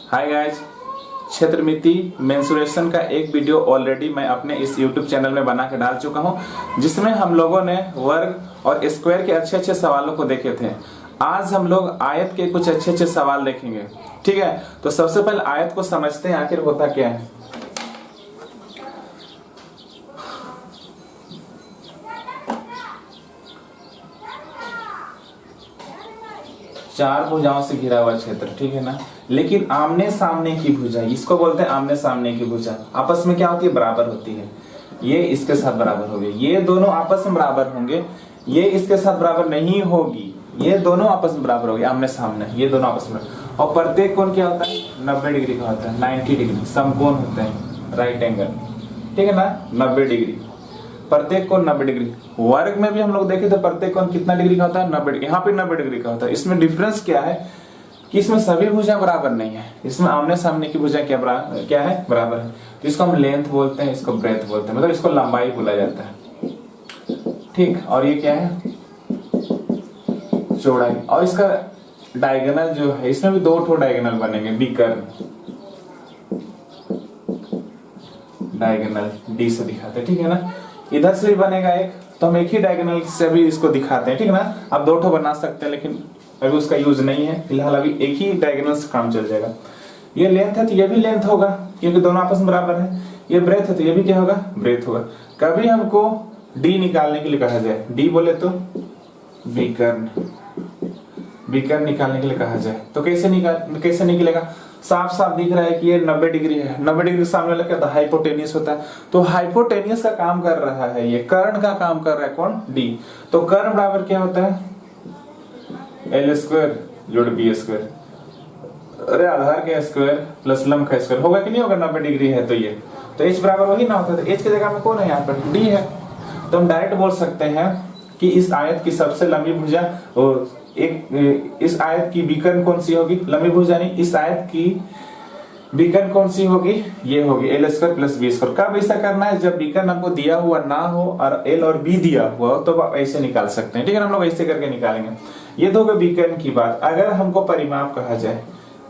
Hi guys, क्षेत्रमिति mensuration का एक video already मैं अपने इस यूट्यूब चैनल में बना के डाल चुका हूं, जिसमें हम लोगों ने वर्ग और स्क्वायर के अच्छे अच्छे सवालों को देखे थे। आज हम लोग आयत के कुछ अच्छे अच्छे सवाल देखेंगे। ठीक है, तो सबसे पहले आयत को समझते हैं आखिर होता क्या है। चार भुजाओं से घिरा हुआ क्षेत्र, ठीक है ना। लेकिन आमने सामने की भुजा, इसको बोलते हैं आमने सामने की भुजा, आपस में क्या होती है, बराबर होती है। ये इसके साथ बराबर होगी, ये दोनों आपस में बराबर होंगे। ये इसके साथ बराबर नहीं होगी, ये दोनों आपस में बराबर होगी, आमने सामने, ये दोनों आपस में। और प्रत्येक कोण क्या होता है, 90 डिग्री का होता है, 90 डिग्री समकोण होते हैं, राइट एंगल, ठीक है ना, 90 डिग्री। प्रत्येक कोण 90 डिग्री। वर्ग में भी हम लोग देखे तो प्रत्येक कोण कितना डिग्री का होता है, 90 डिग्री। यहाँ पे 90 डिग्री का होता है। इसमें डिफरेंस क्या है कि इसमें सभी भुजा बराबर नहीं है, इसमें आमने सामने की भुजा क्या है, बराबर है। तो इसको हम लेंथ बोलते हैं, इसको ब्रेथ बोलते हैं, मतलब इसको लंबाई बोला जाता है, ठीक। और ये क्या है, चौड़ाई। और इसका डायगोनल जो है, इसमें भी दो ठो डायगोनल बनेंगे, विकर्ण डायगोनल डी से दिखाते हैं, ठीक है ना। इधर से भी बनेगा एक, तो हम एक ही डायगोनल से भी इसको दिखाते हैं, ठीक है ना। आप दो ठो बना सकते हैं, लेकिन अभी उसका यूज नहीं है फिलहाल, अभी एक ही डायगोनल से काम चल जाएगा। ये लेंथ है तो ये भी लेंथ होगा, क्योंकि दोनों आपस में बराबर है। ये ब्रेथ है तो ये भी क्या होगा, ब्रेथ होगा। कभी हमको डी निकालने के लिए कहा जाए, डी बोले तो विकर्ण, विकर्ण निकालने के लिए कहा जाए तो कैसे निकलेगा। साफ साफ दिख रहा है कि ये 90 डिग्री है, 90 डिग्री के सामने वाला क्या, हाइपोटेनियस होता है। तो हाइपोटेनियस का काम कर रहा है, ये कर्ण का काम कर रहा है कौन, डी। तो कर्ण बराबर क्या होता है, एल स्क्वायर जोड़ बी स्क्वायर। अरे आधार का स्क्वायर प्लस लंब का स्क्वायर होगा कि नहीं होगा, 90 डिग्री है तो ये, तो एच बराबर वही ना होता है। तो एच की जगह में कौन है, यहाँ पर डी है। तो हम डायरेक्ट बोल सकते हैं कि इस आयत की सबसे लंबी भुजा, और इस आयत की विकर्ण कौन सी होगी, लंबी भुजा नहीं, इस आयत की विकर्ण कौन सी होगी, ये होगी L square plus B square. कब ऐसा करना है, जब विकर्ण हमको दिया हुआ ना हो और एल और बी दिया हुआ हो, तो आप ऐसे निकाल सकते हैं, ठीक है ना। हम लोग ऐसे करके निकालेंगे। ये तो होगा विकर्ण की बात। अगर हमको परिमाप कहा जाए,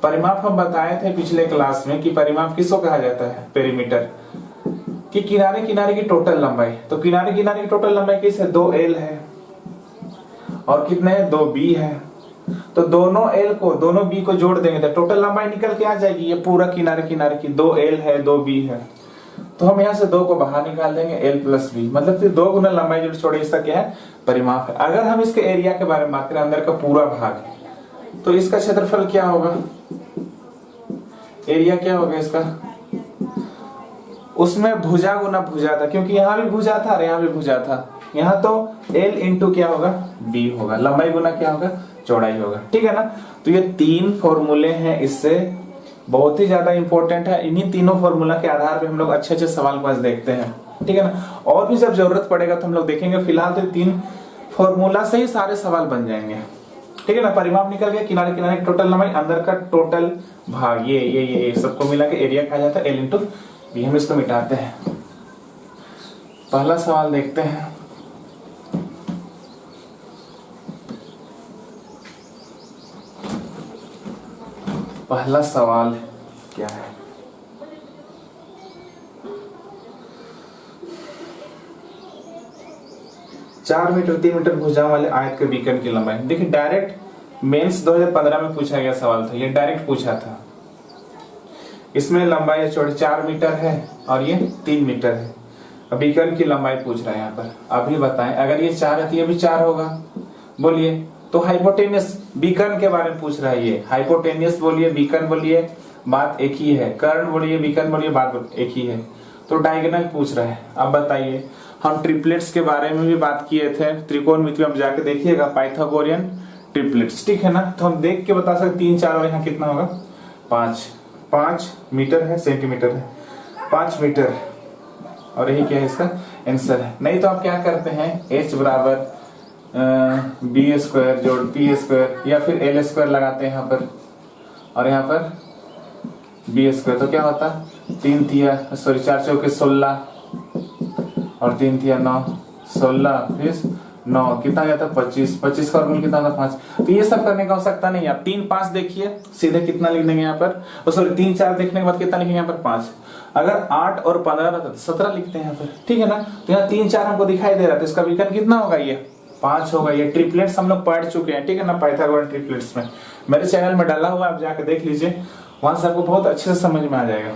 परिमाप हम बताए थे पिछले क्लास में कि परिमाप किसको कहा जाता है, पेरीमीटर, कि किनारे किनारे की टोटल लंबाई। तो किनारे किनारे की टोटल लंबाई किस है, 2l है, और कितने है, 2b है। तो दोनों l को दोनों b को जोड़ देंगे तो टोटल लंबाई निकल के आ जाएगी। ये पूरा किनारे किनारे की 2l है, 2b है। तो हम यहाँ से 2 को बाहर निकाल देंगे, l प्लस b, मतलब फिर 2 गुना लंबाई जोड़ छोड़े, इसका क्या है, परिमाप है। अगर हम इसके एरिया के बारे में बात करें, अंदर का पूरा भाग, तो इसका क्षेत्रफल क्या होगा, एरिया क्या होगा इसका। उसमें भुजा गुना भुजा था, क्योंकि यहाँ भी भुजा था और यहाँ भी भुजा था। यहाँ तो l इंटू क्या होगा, b होगा, लंबाई गुना क्या होगा, चौड़ाई होगा, ठीक है ना। तो ये 3 फॉर्मूले हैं, इससे बहुत ही ज्यादा इंपॉर्टेंट है। इन्हीं तीनों फॉर्मूला के आधार पे हम लोग अच्छे अच्छे सवाल पास देखते हैं, ठीक है ना। और भी जब जरूरत पड़ेगा तो हम लोग देखेंगे। फिलहाल तो 3 फॉर्मूला से ही सारे सवाल बन जाएंगे, ठीक है ना। परिमाप निकल गया, किनारे किनारे की टोटल लंबाई, अंदर का टोटल भाग, ये सबको मिला के एरिया कहा जाता है, एल इंटू बी। हम इसको मिटाते हैं। पहला सवाल देखते हैं। पहला सवाल क्या है, चार मीटर 3 मीटर भुजाओं वाले आयत के विकर्ण की लंबाई। देखिए, डायरेक्ट मेंस 2015 में पूछा गया सवाल था, ये डायरेक्ट पूछा था। इसमें लंबाई चौड़ाई 4 मीटर है और ये 3 मीटर है। अब विकर्ण की लंबाई पूछ रहा है यहाँ पर। अभी बताएं, अगर ये 4 है तो ये भी 4 होगा, बोलिए। तो हाइपोटेनियस विकर्ण के बारे में पूछ रहा है ये। हाइपोटेनियस बोलिए, विकर्ण बोलिए, बात एक ही है। कर्ण बोलिए, विकर्ण बोलिए, बात एक ही है। तो डायगोनल पूछ रहा है। अब बताइए, हम ट्रिपलेट्स के बारे में भी बात किए थे, त्रिकोणमिति में जाके देखिएगा, पाइथागोरियन ट्रिपलेट्स, ठीक है ना। तो हम देख के बता सकते 3 4 और यहाँ कितना होगा, 5 मीटर है, सेंटीमीटर है, 5 मीटर। और यही क्या है, इसका आंसर है। नहीं तो आप क्या करते हैं, h बराबर बी स्क्वायर जोड़ पी स्क्वायर, या फिर एल स्क्वायर लगाते हैं यहाँ पर, और यहाँ पर बी स्क्वायर। तो क्या होता, 3 तिया 4 चौके 16 और 3 तिया 9, 16 फिर 9 कितना जाता है 25, 25 का वर्गमूल कितना होता है 5। तो ये सब करने का आवश्यकता नहीं है। आप 3 5 देखिए सीधे कितना लिख देंगे यहाँ पर, सॉरी 3 4 देखने के बाद कितना लिखेंगे यहाँ पर 5। अगर 8 और 15 रहता तो 17 लिखते हैं यहाँ पर, ठीक है ना। तो यहाँ 3 4 हमको दिखाई दे रहा है, तो इसका विकर्ण कितना होगा, ये 5 होगा। ये ट्रिपलेट्स हम लोग पढ़ चुके हैं, ठीक है ना, पाइथागोरस ट्रिपलेट्स में मेरे चैनल में डाला हुआ, आप जाकर देख लीजिए, वहां से आपको बहुत अच्छे से समझ में आ जाएगा।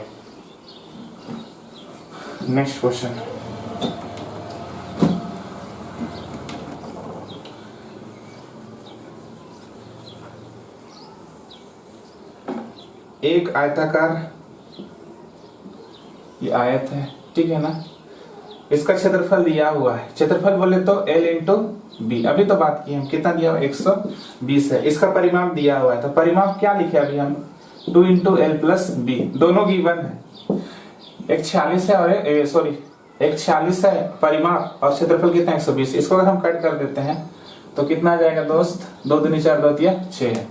नेक्स्ट क्वेश्चन, एक आयताकार ये आयत है, ठीक है ना, इसका क्षेत्रफल दिया हुआ है। क्षेत्रफल बोले तो L इंटू बी, अभी तो बात की हम, कितना दिया हुआ 120 है। इसका परिमाप दिया हुआ है, तो परिमाप क्या लिखे अभी हम 2 इंटू एल प्लस बी, दोनों गिवन है। एक 46 है और सॉरी एक 46 है परिमाप, और क्षेत्रफल कितना 120। इसको अगर हम कट कर देते हैं तो कितना आ जाएगा दोस्त, 2 दूनी 4 2 तिया 6 है,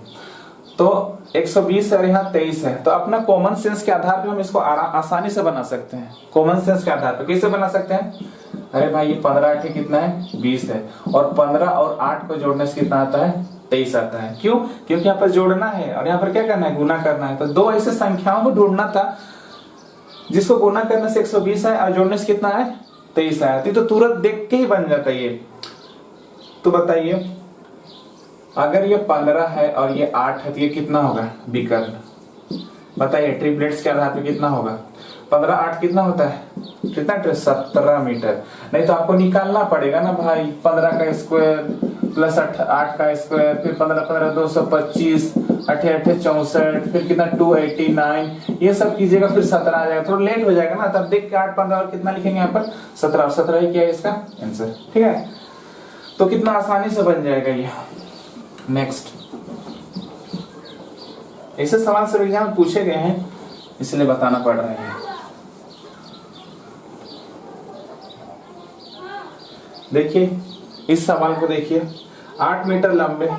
तो 120 और यहाँ 23 है। तो अपना कॉमन सेंस के आधार पे हम इसको आसानी से बना सकते हैं। कॉमन सेंस के आधार पे कैसे बना सकते हैं, अरे भाई ये 15 8 कितना है 20 है, और 15 और 8 को जोड़ने से कितना आता है 23 आता है। क्यों, क्योंकि यहाँ पर जोड़ना है और यहाँ पर क्या करना है, गुना करना है। तो दो ऐसे संख्याओं को ढूंढना था जिसको गुना करने से 120 है और जोड़ने से कितना है 23 आया, तो तुरंत देख के ही बन जाता है ये। तो बताइए अगर ये 15 है और ये 8 है तो ये कितना होगा विकर्ण, बताइए ट्रिपलेट्स के आधार पे कितना होगा। 15 8 कितना होता है, कितना 17 मीटर। नहीं तो आपको निकालना पड़ेगा ना भाई, 15 का स्क्वायर प्लस 8 का स्क्वायर, फिर 15 15 225, 8 8 64, फिर कितना 289, ये सब कीजिएगा, फिर 17 आ जाएगा, थोड़ा लेट हो जाएगा ना। तब देख के 8 15 और कितना लिखेंगे यहाँ पर 17, और 17 ही क्या है इसका आंसर, ठीक है। तो कितना आसानी से बन जाएगा ये। नेक्स्ट, ऐसे सवाल सब एग्जाम में पूछे गए हैं इसलिए बताना पड़ रहा है। देखिए इस सवाल को देखिए, 8 मीटर लंबे,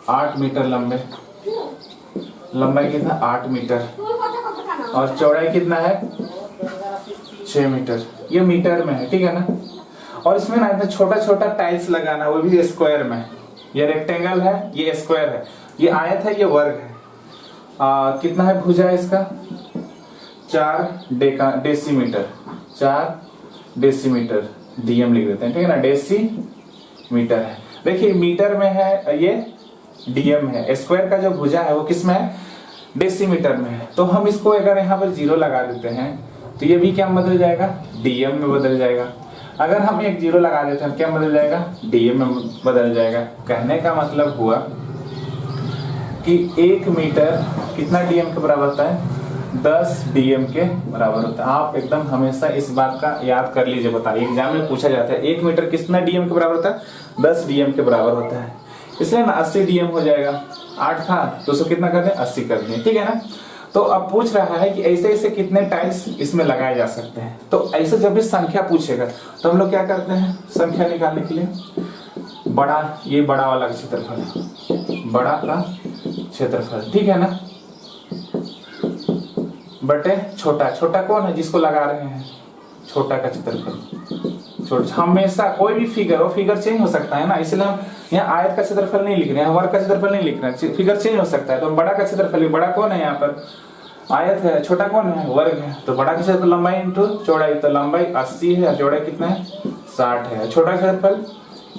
8 मीटर लंबे, लंबाई कितना 8 मीटर और चौड़ाई कितना है 6 मीटर, ये मीटर में है, ठीक है ना। और इसमें ना इतना छोटा छोटा टाइल्स लगाना, वो भी स्क्वायर में। ये रेक्टेंगल है, ये स्क्वायर है, ये आयत है, ये वर्ग है। कितना है भुजा इसका 4 डेसीमीटर, 4 डेसीमीटर, डीएम लिख देते हैं, ठीक है ना, डेसीमीटर है। देखिए मीटर में है, ये डीएम है, स्क्वायर का जो भुजा है वो किस में है डेसीमीटर में है। तो हम इसको अगर यहाँ पर 0 लगा देते हैं तो ये भी क्या बदल जाएगा डीएम में बदल जाएगा। अगर हम एक 0 लगा देते हैं क्या बदल जाएगा डीएम में बदल जाएगा। कहने का मतलब हुआ कि 1 मीटर कितना डीएम के बराबर होता है 10 डीएम के बराबर होता है। आप एकदम हमेशा इस बात का याद कर लीजिए, बताइए एग्जाम में पूछा जाता है 1 मीटर कितना डीएम के बराबर होता है 10 डीएम के बराबर होता है, इसलिए ना 80 डीएम हो जाएगा। 8 था तो उसको कितना कर दें 80 कर दें, ठीक है ना। तो अब पूछ रहा है कि ऐसे ऐसे कितने टाइल्स इसमें लगाए जा सकते हैं। तो ऐसे जब भी संख्या पूछेगा तो हम लोग क्या करते हैं संख्या निकालने के लिए बड़ा, ये बड़ा वाला क्षेत्रफल, बड़ा का क्षेत्रफल, ठीक है ना, बटे छोटा, छोटा कौन है जिसको लगा रहे हैं छोटा का क्षेत्रफल। छोटा हमेशा कोई भी फिगर हो, फिगर चेंज हो सकता है ना, इसलिए हम यहाँ आयत का क्षेत्रफल नहीं लिख रहे हैं, वर्ग का क्षेत्रफल नहीं लिख रहे हैं, फिगर चेंज हो सकता है। तो बड़ा का क्षेत्रफल, बड़ा कौन है यहाँ पर आयत है, छोटा कौन है वर्ग है। तो बड़ा का क्षेत्रफल लंबाई इंटू चौड़ाई, तो लंबाई 80 है, चौड़ाई कितना है 60 है। छोटा क्षेत्रफल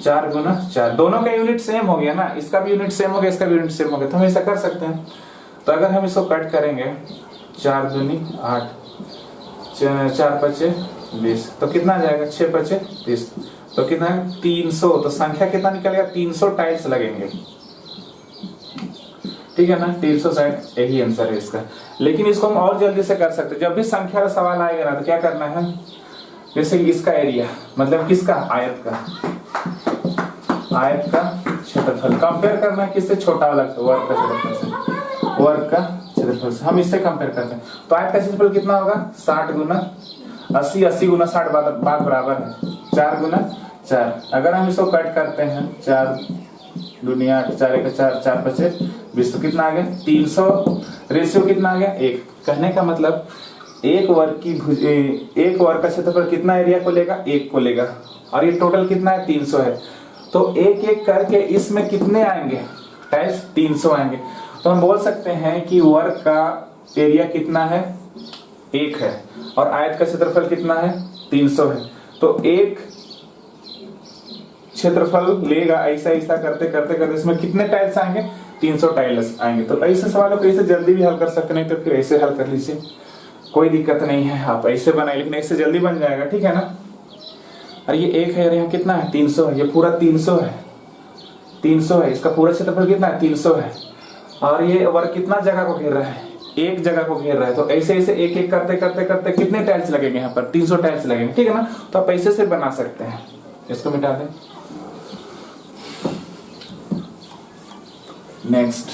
4 गुना 4, दोनों का यूनिट सेम हो गया ना, इसका भी यूनिट सेम हो गया, इसका भी यूनिट सेम हो गया, तो हम ऐसा कर सकते हैं। तो अगर हम इसको कट करेंगे 4 दूनी 8, 4 पचे 20, तो कितना आ जाएगा 6 पचे 30, तो कितना है 300। तो संख्या कितना निकलेगा 300 टाइल्स लगेंगे, ठीक है ना, 360 यही आंसर है इसका। लेकिन इसको हम और जल्दी से कर सकते हैं। जब भी संख्या का सवाल आएगा ना तो क्या करना है, जैसे कि इसका एरिया मतलब किसका आयत का, आयत का क्षेत्रफल कंपेयर करना है किससे छोटा वाला वर्ग का क्षेत्रफल से, वर्ग का क्षेत्रफल से हम इससे कंपेयर करते हैं। तो आयत का क्षेत्रफल कितना होगा 60 गुना 80, 80 गुना 60 बात बराबर है 4 गुना 4। अगर हम इसको कट करते हैं 4 दुनिया 4 1 4 4 पचे 20, तो कितना आ गया 300, रेशियो कितना आ गया 1। कहने का मतलब एक वर्ग का क्षेत्रफल कितना एरिया को लेगा 1 को लेगा, और ये टोटल कितना है 300 है। तो एक एक करके इसमें कितने आएंगे टाइल्स 300 आएंगे। तो हम बोल सकते हैं कि वर्ग का एरिया कितना है 1 है और आयत का क्षेत्रफल कितना है 300 है। तो एक क्षेत्रफल लेगा ऐसा ऐसा करते करते करते इसमें कितने टाइल्स आएंगे 300 टाइल्स आएंगे। तो ऐसे सवालों को ऐसे जल्दी भी हल कर सकते, नहीं तो फिर ऐसे हल कर लीजिए, कोई दिक्कत नहीं है। आप ऐसे बनाए लेकिन ऐसे जल्दी बन जाएगा, ठीक है ना। और ये 1 है और यहाँ कितना है 300 है, ये पूरा 300 है, 300 है, इसका पूरा क्षेत्रफल कितना है 300 है। और ये वर्ग कितना जगह को घेर रहा है, एक जगह को घेर रहा है। तो ऐसे ऐसे एक एक करते करते करते कितने टाइल्स लगेंगे यहाँ पर 300 टाइल्स लगेंगे, ठीक है ना। तो आप ऐसे से बना सकते हैं, इसको मिटा दें। नेक्स्ट,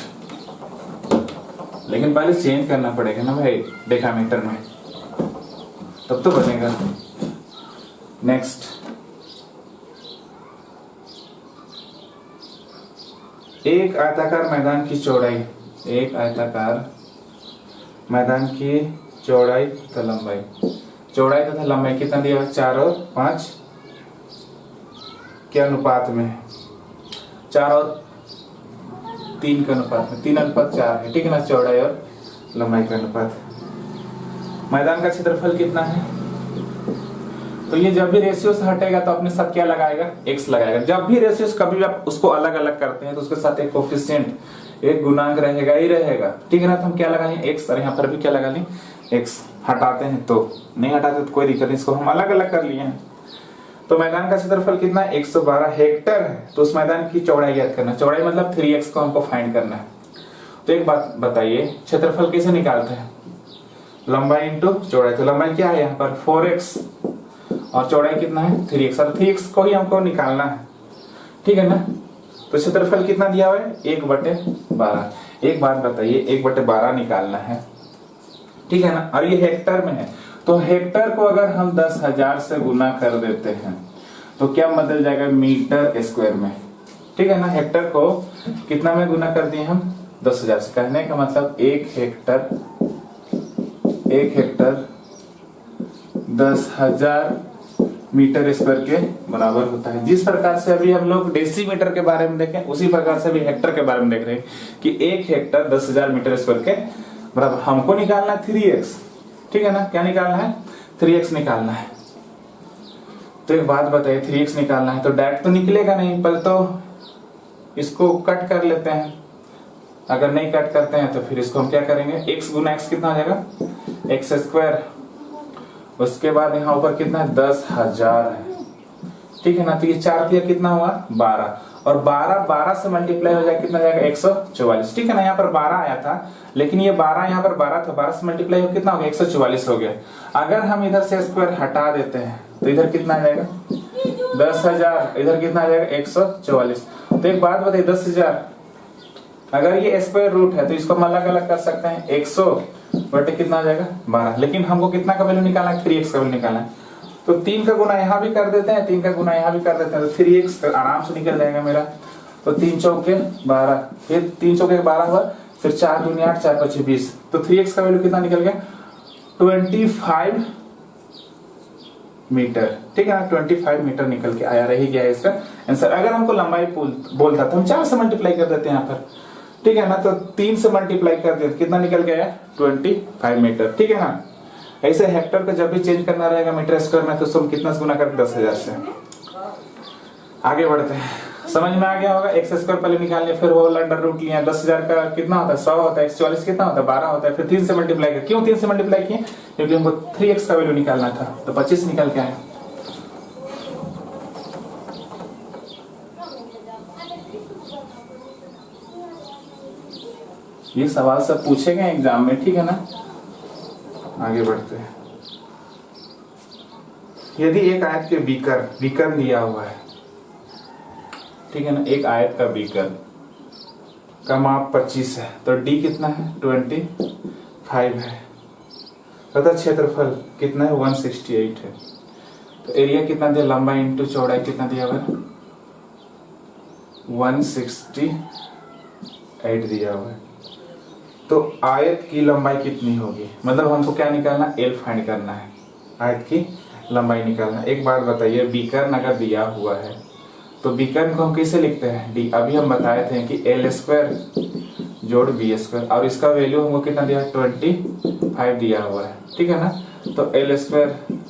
लेकिन पहले चेंज करना पड़ेगा ना भाई डेकामीटर में, तब तो बनेगा। नेक्स्ट, एक आयताकार मैदान की चौड़ाई, एक आयताकार मैदान की चौड़ाई तथा लंबाई, चौड़ाई तथा लंबाई कितना दिया 4 और 5 के अनुपात में, 4 और 3 के अनुपात में, 3:4 है, ठीक है ना, चौड़ाई और लंबाई का अनुपात। मैदान का क्षेत्रफल कितना है, तो ये जब भी रेशियो से हटेगा तो अपने साथ क्या लगाएगा x लगाएगा। जब भी रेशियो कभी भी आप उसको अलग अलग करते हैं तो उसके साथ एक कोफिशिएंट, एक गुणांक रहेगा ही रहेगा, ठीक है ना। तो हम क्या लगाएंगे x, और यहाँ पर भी क्या लगा लें x। हटाते हैं तो नहीं, हटाते तो कोई दिक्कत नहीं, इसको हम अलग अलग कर लिए हैं। तो मैदान का क्षेत्रफल कितना है 112 हेक्टर है। तो उस मैदान की चौड़ाई ज्ञात करना, चौड़ाई मतलब 3x को हमको फाइंड करना है। तो एक बात बताइए, क्षेत्रफल कैसे निकालते हैं, लंबाई इंटू चौड़ाई। तो लंबाई क्या है यहाँ पर 4x और चौड़ाई कितना है 3x, और 3x को ही हमको निकालना है, ठीक है ना। तो क्षेत्रफल कितना दिया हुआ है 1/12। एक बात बताइए 1/12 निकालना है, ठीक है ना। और ये हेक्टर में है, तो हेक्टर को अगर हम 10,000 से गुना कर देते हैं तो क्या बदल जाएगा मीटर स्क्वायर में, ठीक है ना। हेक्टर को कितना में गुना कर दिए हम 10,000 से। कहने का मतलब एक हेक्टर 10,000 मीटर स्क्वायर के बराबर होता है। जिस प्रकार से अभी हम लोग डेसीमीटर के बारे में देखें उसी प्रकार से भी हेक्टर के बारे में देख रहे हैं कि एक हेक्टर 10,000 मीटर स्क्वायर के बराबर। हमको निकालना है 3x, ठीक है ना। क्या निकालना है 3x निकालना है। तो एक बात बताइए 3x निकालना है तो डायरेक्ट तो निकलेगा नहीं, पहले तो इसको कट कर लेते हैं। अगर नहीं कट करते हैं तो फिर इसको हम क्या करेंगे x गुना x कितना हो जाएगा x स्क्वायर, उसके बाद यहाँ ऊपर कितना है 10,000 है, ठीक है ना। तो ये 4 दिया कितना हुआ 12, और 12 से मल्टीप्लाई हो जाएगा कितना जाएगा 144, ठीक है ना। यहाँ पर 12 आया था लेकिन ये 12 यहाँ पर 12 था, 12 से मल्टीप्लाई हो कितना हो गया 144 हो गया। अगर हम इधर से स्क्वायर हटा देते हैं तो इधर कितना आ जाएगा 10,000, इधर कितना आ जाएगा 144। तो एक बात बताइए 10,000 अगर ये स्क्वायर रूट है तो इसको हम अलग अलग कर सकते हैं 100 बटे कितना आ जाएगा 12, लेकिन हमको कितना का वैल्यू निकालना है 3x का वैल्यू निकालना है। तो 3 का गुना यहाँ भी कर देते हैं, 3 का गुना यहाँ भी कर देते हैं, तो 3x आराम से निकल जाएगा मेरा। तो 3 चौके 12, फिर 3 चौके 12 हुआ, फिर 4 दूनी 8, 4 5 20। तो 3x का वैल्यू कितना निकल गया 25 मीटर, ठीक है ना। 25 मीटर निकल के आया, रही गया इसका आंसर। अगर हमको लंबाई बोलता तो हम 4 से मल्टीप्लाई कर देते हैं यहाँ पर, ठीक है ना। तो 3 से मल्टीप्लाई कर दिया कितना निकल गया 25 मीटर, ठीक है ना। ऐसे हेक्टर को जब भी चेंज करना रहेगा मीटर स्क्वायर में तो तुम कितना से गुना कर 10,000 से। आगे बढ़ते हैं, समझ में आ गया होगा। x स्क्वायर पहले निकाल लिया, फिर होल अंडर रूट लिया। 10,000 का कितना होता है 100 होता है, 144 कितना होता है 12 होता है, फिर 3 से मल्टीप्लाई किया। क्यों 3 से मल्टीप्लाई किए, क्योंकि हमको 3x का वैल्यू निकालना था। तो 25 निकल के आया। ये सवाल सब पूछे गए एग्जाम में, ठीक है ना। आगे बढ़ते हैं। यदि एक आयत के बीकर दिया हुआ है, ठीक है ना, एक आयत का बीकर का माप 25 है तो d कितना है 25 है, तथा क्षेत्रफल कितना है 168 है। तो एरिया कितना दिया, लंबाई इंटू चौड़ाई कितना दिया हुआ है 168 दिया हुआ है। तो आयत की लंबाई कितनी होगी, मतलब हमको क्या निकालना एल फाइंड करना है, आयत की लंबाई निकालना। एक बात बताइए, बीकर्न अगर दिया हुआ है तो बीकर्न को हम कैसे लिखते हैं, डी। अभी हम बताए थे कि L² जोड़ B² और इसका वैल्यू हमको कितना दिया, 25 दिया हुआ है, ठीक है ना। तो L²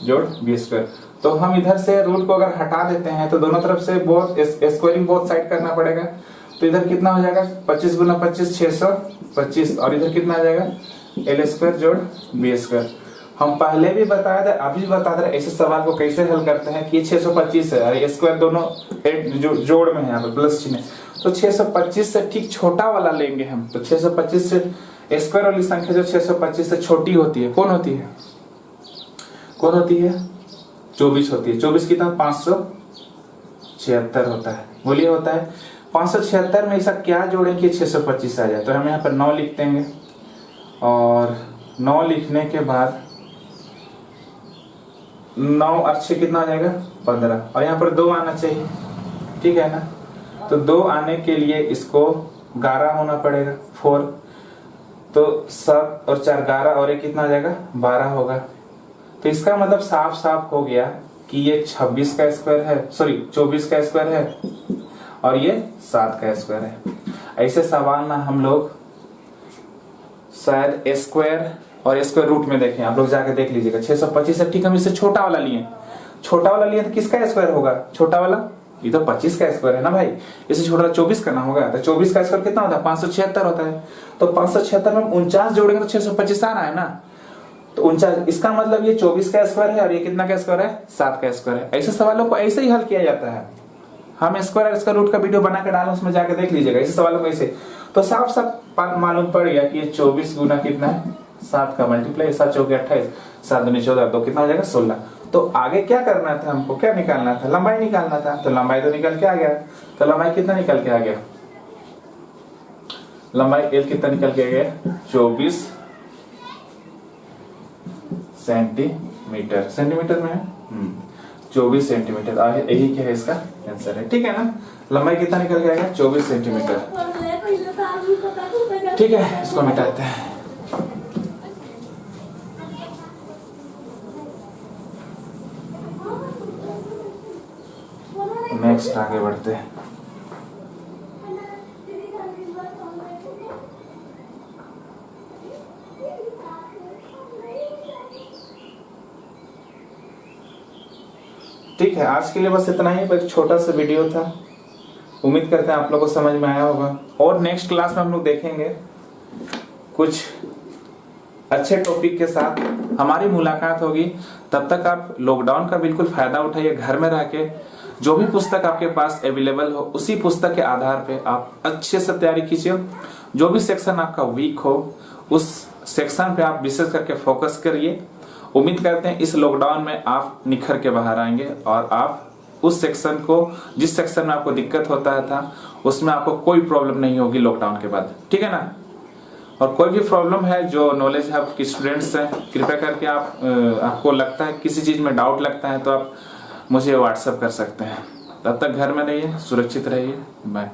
जोड़ B², तो हम इधर से रूट को अगर हटा देते हैं तो दोनों तरफ से स्क्वायरिंग बोथ साइड करना पड़ेगा। तो इधर कितना हो जाएगा, 25 गुना 25 625, और इधर कितना आ जाएगा, L² जोड़ B²। हम पहले भी बताया था, अभी भी बता रहे ऐसे सवाल को कैसे हल करते हैं कि ये 625 है और स्क्वायर दोनों जोड़ में है, यहाँ पर प्लस चिन्ह, तो 625 से ठीक छोटा वाला लेंगे हम। तो 625 से स्क्वायर वाली संख्या जो 625 से छोटी होती है, कौन होती है, कौन होती है, 24 होती है। 24 कितना, 576 होता है, बोलिए होता है। 576 में ऐसा क्या जोड़ें कि 625 आ जाए, तो हम यहाँ पर 9 लिख देंगे और 9 लिखने के बाद 9 और 6 कितना आ जाएगा, 15, और यहाँ पर 2 आना चाहिए, ठीक है ना। तो 2 आने के लिए इसको 11 होना पड़ेगा, 4, तो 7 और 4 11, और ये कितना आ जाएगा, 12 होगा। तो इसका मतलब साफ साफ हो गया कि ये 26 का स्क्वायर है, सॉरी 24 का स्क्वायर है और ये 7 का स्क्वायर है। ऐसे सवाल ना हम लोग शायद स्क्वायर और स्क्वायर रूट में देखें, आप लोग जाके देख लीजिएगा। 625 है, ठीक, हम इससे छोटा वाला लिए, छोटा वाला लिए तो किसका स्क्वायर होगा, छोटा वाला, ये तो 25 का स्क्वायर है ना भाई, इसे छोटा 24 करना होगा। तो 24 का स्क्वायर कितना होता है, 576 होता है। तो 576 में 49 जोड़ेंगे तो 625 आना है ना। तो 49, इसका मतलब ये 24 का स्क्वायर है और ये कितना का स्क्वायर है, 7 का स्क्वायर है। ऐसे सवालों को ऐसे ही हल किया जाता है। हम स्क्वायर और इसका रूट का वीडियो बना के डालें, उसमें जाके देख लीजिएगा ऐसे सवालों को ऐसे। तो साफ साफ मालूम पड़ गया कि ये 24 गुना कितना है, 7 का मल्टीप्लाई, 7 चौके 28, 7 दूनी 14, तो कितना हो जाएगा, 16। तो आगे क्या करना था हमको, क्या निकालना था, लंबाई निकालना था। तो लंबाई तो निकल के आ गया। तो लंबाई कितना निकल के आ गया, लंबाई L कितना निकल के आ गया, 24 सेंटीमीटर, सेंटीमीटर में है 24 सेंटीमीटर। यही क्या है, इसका आंसर है, ठीक है ना। लंबाई कितना निकल के आ गया, 24 सेंटीमीटर, ठीक है। इसको मिटाते हैं। नेक्स्ट आगे बढ़ते हैं। ठीक है, आज के लिए बस इतना ही, एक छोटा सा वीडियो था। उम्मीद करते हैं आप लोगों को समझ में आया होगा। और नेक्स्ट क्लास में हम लोग देखेंगे कुछ अच्छे टॉपिक के साथ हमारी मुलाकात होगी। तब तक आप लॉकडाउन का बिल्कुल फायदा उठाइए, घर में रह के जो भी पुस्तक आपके पास अवेलेबल हो उसी पुस्तक के आधार पे आप अच्छे से तैयारी कीजिए। जो भी सेक्शन आपका वीक हो उस सेक्शन पे आप विशेष करके फोकस करिए। उम्मीद करते हैं इस लॉकडाउन में आप निखर के बाहर आएंगे और आप उस सेक्शन को, जिस सेक्शन में आपको दिक्कत होता था उसमें आपको कोई प्रॉब्लम नहीं होगी लॉकडाउन के बाद, ठीक है ना। और कोई भी प्रॉब्लम है, जो नॉलेज है आपके स्टूडेंट्स हैं, कृपया करके आपको लगता है किसी चीज में डाउट लगता है तो आप मुझे व्हाट्सएप कर सकते हैं। तब तक घर में रहिए, सुरक्षित रहिए, बाय।